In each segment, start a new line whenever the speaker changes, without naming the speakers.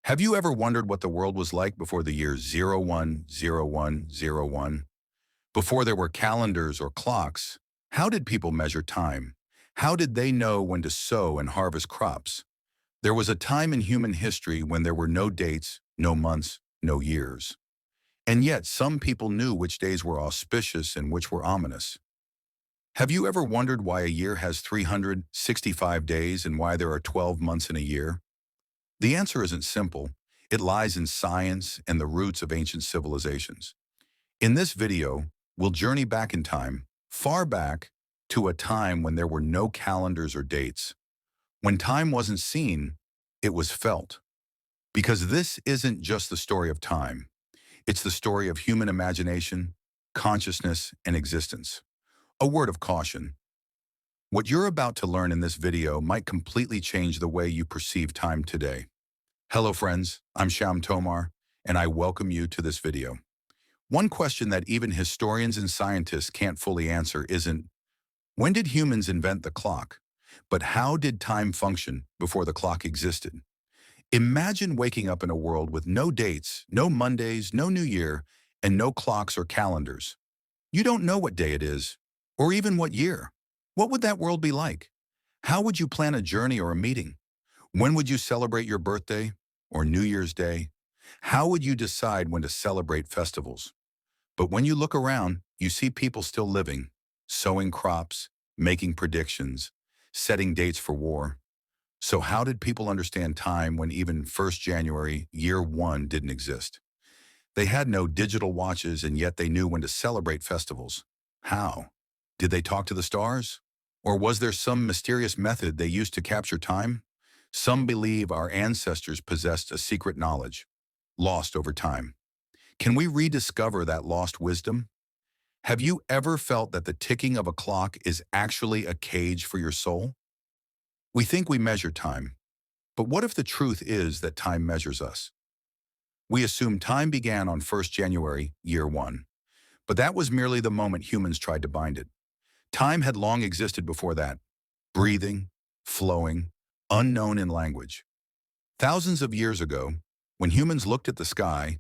Have you ever wondered what the world was like before the year 010101? Before there were calendars or clocks, how did people measure time? How did they know when to sow and harvest crops? There was a time in human history when there were no dates, no months, no years. And yet some people knew which days were auspicious and which were ominous. Have you ever wondered why a year has 365 days and why there are 12 months in a year? The answer isn't simple. It lies in science and the roots of ancient civilizations. In this video, we'll journey back in time, far back, to a time when there were no calendars or dates. When time wasn't seen, it was felt. Because this isn't just the story of time. It's the story of human imagination, consciousness, and existence. A word of caution. What you're about to learn in this video might completely change the way you perceive time today. Hello friends, I'm Sham Tomar, and I welcome you to this video. One question that even historians and scientists can't fully answer isn't, when did humans invent the clock? But how did time function before the clock existed? Imagine waking up in a world with no dates, no Mondays, no New Year, and no clocks or calendars. You don't know what day it is, or even what year. What would that world be like? How would you plan a journey or a meeting? When would you celebrate your birthday or New Year's Day? How would you decide when to celebrate festivals? But when you look around, you see people still living, sowing crops, making predictions, setting dates for war. So how did people understand time when even 1st January, year one didn't exist? They had no digital watches and yet they knew when to celebrate festivals. How? Did they talk to the stars? Or was there some mysterious method they used to capture time? Some believe our ancestors possessed a secret knowledge, lost over time. Can we rediscover that lost wisdom? Have you ever felt that the ticking of a clock is actually a cage for your soul? We think we measure time, but what if the truth is that time measures us? We assume time began on 1st January, year one, but that was merely the moment humans tried to bind it. Time had long existed before that, breathing, flowing, unknown in language. Thousands of years ago, when humans looked at the sky,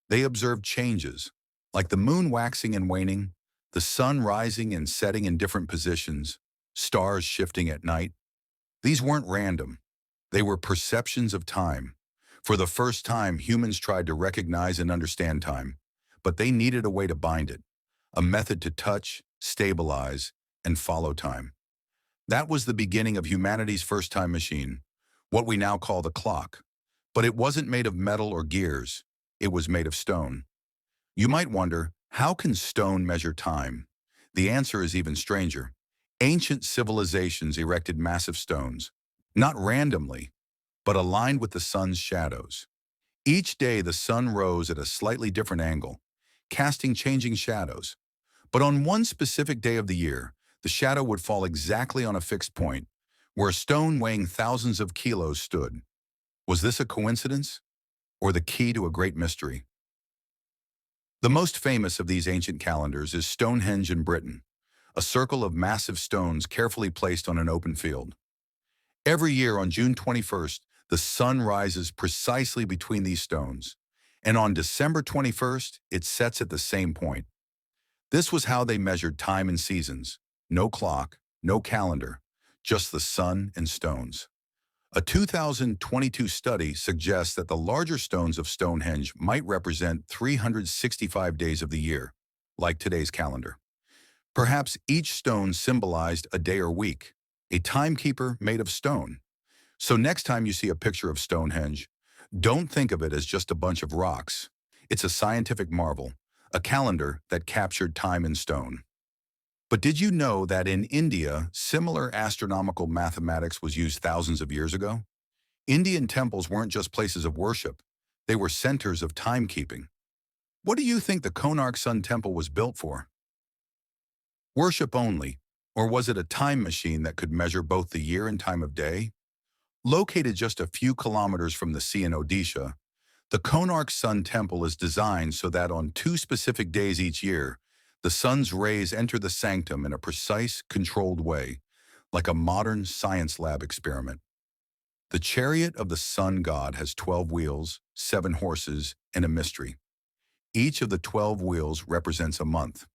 they observed changes, like the moon waxing and waning, the sun rising and setting in different positions, stars shifting at night. These weren't random. They were perceptions of time. For the first time, humans tried to recognize and understand time, but they needed a way to bind it, a method to touch, stabilize, and follow time. That was the beginning of humanity's first time machine, what we now call the clock. But it wasn't made of metal or gears. It was made of stone. You might wonder, how can stone measure time? The answer is even stranger. Ancient civilizations erected massive stones, not randomly, but aligned with the sun's shadows. Each day the sun rose at a slightly different angle, casting changing shadows. But on one specific day of the year, the shadow would fall exactly on a fixed point, where a stone weighing thousands of kilos stood. Was this a coincidence, or the key to a great mystery? The most famous of these ancient calendars is Stonehenge in Britain, a circle of massive stones carefully placed on an open field. Every year on June 21st, the sun rises precisely between these stones, and on December 21st, it sets at the same point. This was how they measured time and seasons. No clock, no calendar, just the sun and stones. A 2022 study suggests that the larger stones of Stonehenge might represent 365 days of the year, like today's calendar. Perhaps each stone symbolized a day or week, a timekeeper made of stone. So next time you see a picture of Stonehenge, don't think of it as just a bunch of rocks. It's a scientific marvel, a calendar that captured time in stone. But did you know that in India, similar astronomical mathematics was used thousands of years ago? Indian temples weren't just places of worship, they were centers of timekeeping. What do you think the Konark Sun Temple was built for? Worship only, or was it a time machine that could measure both the year and time of day? Located just a few kilometers from the sea in Odisha, the Konark Sun Temple is designed so that on two specific days each year, the sun's rays enter the sanctum in a precise, controlled way, like a modern science lab experiment. The chariot of the sun god has 12 wheels, 7 horses, and a mystery. Each of the 12 wheels represents a month.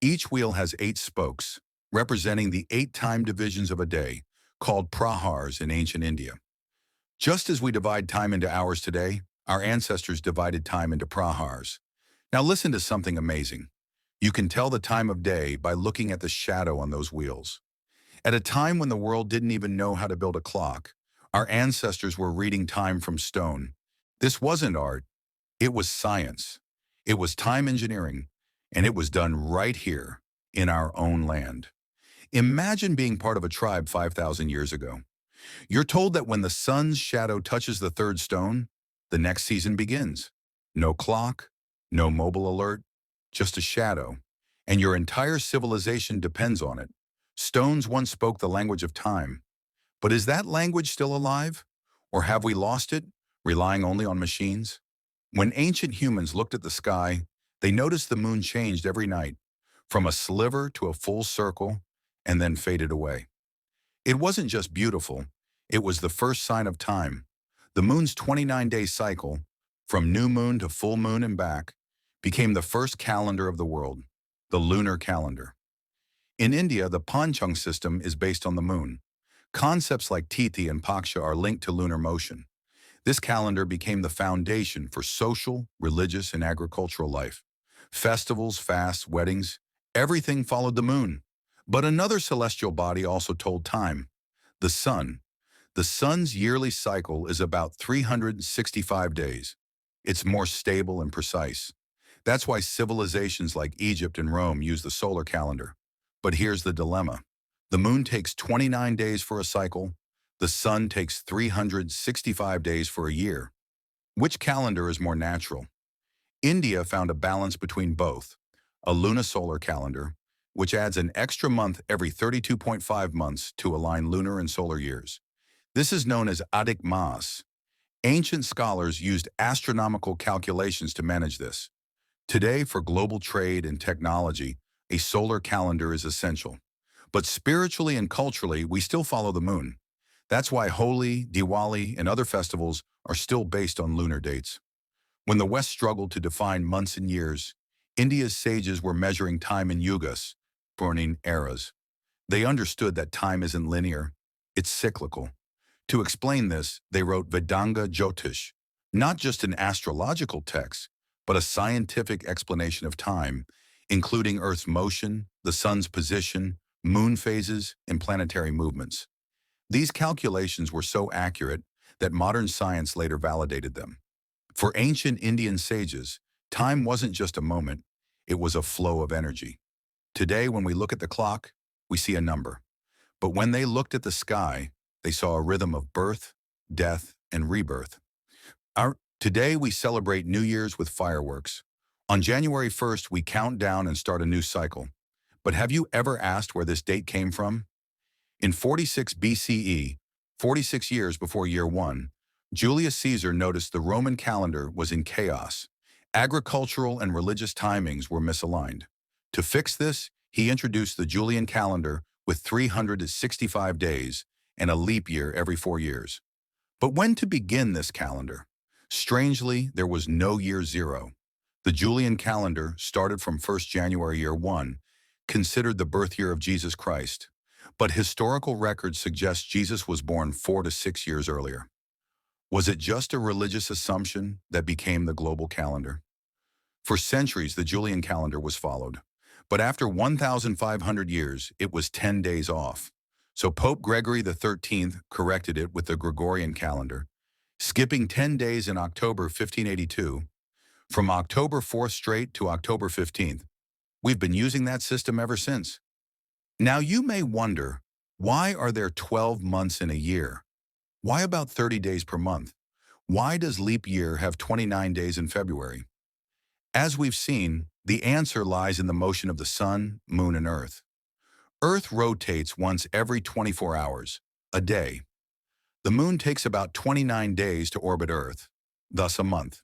Each wheel has 8 spokes, representing the 8 time divisions of a day, called prahars in ancient India. Just as we divide time into hours today, our ancestors divided time into prahars. Now listen to something amazing. You can tell the time of day by looking at the shadow on those wheels. At a time when the world didn't even know how to build a clock, our ancestors were reading time from stone. This wasn't art, it was science. It was time engineering, and it was done right here in our own land. Imagine being part of a tribe 5,000 years ago. You're told that when the sun's shadow touches the third stone, the next season begins. No clock, no mobile alert, just a shadow. And your entire civilization depends on it. Stones once spoke the language of time. But is that language still alive? Or have we lost it, relying only on machines? When ancient humans looked at the sky, they noticed the moon changed every night, from a sliver to a full circle, and then faded away. It wasn't just beautiful, it was the first sign of time. The moon's 29-day cycle, from new moon to full moon and back, became the first calendar of the world, the lunar calendar. In India, the Panchang system is based on the moon. Concepts like Tithi and Paksha are linked to lunar motion. This calendar became the foundation for social, religious, and agricultural life. Festivals, fasts, weddings, everything followed the moon. But another celestial body also told time, the sun. The sun's yearly cycle is about 365 days. It's more stable and precise. That's why civilizations like Egypt and Rome use the solar calendar. But here's the dilemma. The moon takes 29 days for a cycle. The sun takes 365 days for a year. Which calendar is more natural? India found a balance between both. A lunisolar calendar, which adds an extra month every 32.5 months to align lunar and solar years. This is known as Adhik Maas. Ancient scholars used astronomical calculations to manage this. Today, for global trade and technology, a solar calendar is essential. But spiritually and culturally, we still follow the moon. That's why Holi, Diwali, and other festivals are still based on lunar dates. When the West struggled to define months and years, India's sages were measuring time in yugas, burning eras. They understood that time isn't linear, it's cyclical. To explain this, they wrote Vedanga Jyotish, not just an astrological text, but a scientific explanation of time, including Earth's motion, the sun's position, moon phases, and planetary movements. These calculations were so accurate that modern science later validated them. For ancient Indian sages, time wasn't just a moment, it was a flow of energy. Today, when we look at the clock, we see a number. But when they looked at the sky, they saw a rhythm of birth, death, and rebirth. Today, we celebrate New Year's with fireworks. On January 1st, we count down and start a new cycle. But have you ever asked where this date came from? In 46 BCE, 46 years before year 1, Julius Caesar noticed the Roman calendar was in chaos. Agricultural and religious timings were misaligned. To fix this, he introduced the Julian calendar with 365 days and a leap year every 4 years. But when to begin this calendar? Strangely, there was no year 0. The Julian calendar started from 1st January year 1, considered the birth year of Jesus Christ. But historical records suggest Jesus was born 4 to 6 years earlier. Was it just a religious assumption that became the global calendar? For centuries, the Julian calendar was followed. But after 1,500 years, it was 10 days off. So Pope Gregory XIII corrected it with the Gregorian calendar, skipping 10 days in October 1582. From October 4th straight to October 15th. We've been using that system ever since. Now you may wonder, why are there 12 months in a year? Why about 30 days per month? Why does leap year have 29 days in February? As we've seen, the answer lies in the motion of the sun, moon, and Earth. Earth rotates once every 24 hours, a day. The moon takes about 29 days to orbit Earth, thus a month.